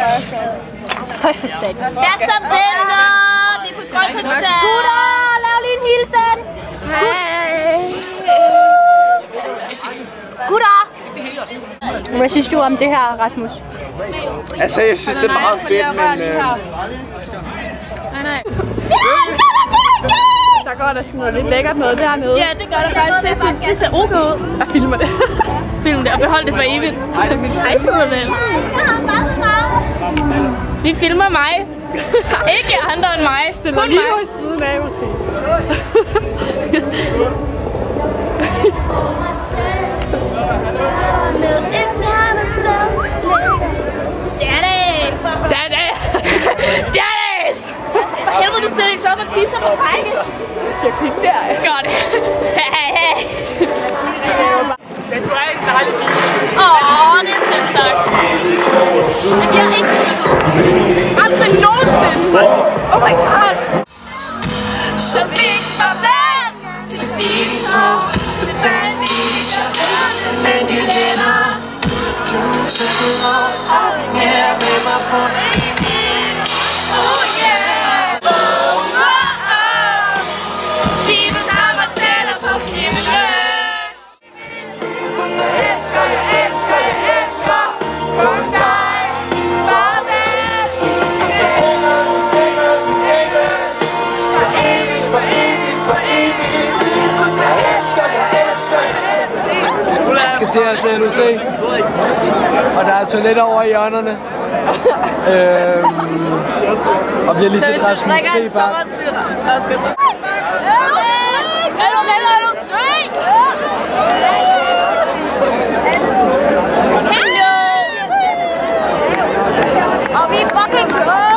Høj for sat. Der så venner! Vi er på grønkoncert! Gutter, lav lige en hilsen! Hej! Gutter! Hvad synes du om det her, Rasmus? Altså, jeg synes, det er meget fedt, men... Nej. Der går der sådan noget lidt lækkert noget dernede. Ja, det gør der faktisk. Det ser okay ud. Jeg filmer det. Film det og behold det for evigt. Hej, sidder vel. Vi filmer mig. Ikke andre end mig. Det er lige over siden af, måske. Daddies! For helvede, du stiller ikke op og tisser på mig. Skal jeg kigge der? Godt. Hey. Men du er ikke dejlig bil. Det er selv sagt. Men jeg har ikke kysset. Aldrig nogensinde! Oh my god! Så fik farvel til dine tår. Du fandt each other, men de hænder. Kunne tage lov og mere med mig for Til at se LUC, og der er toiletter over i hjørnerne, og vi har lige set Rasmus C. bare. Og vi er fucking klar!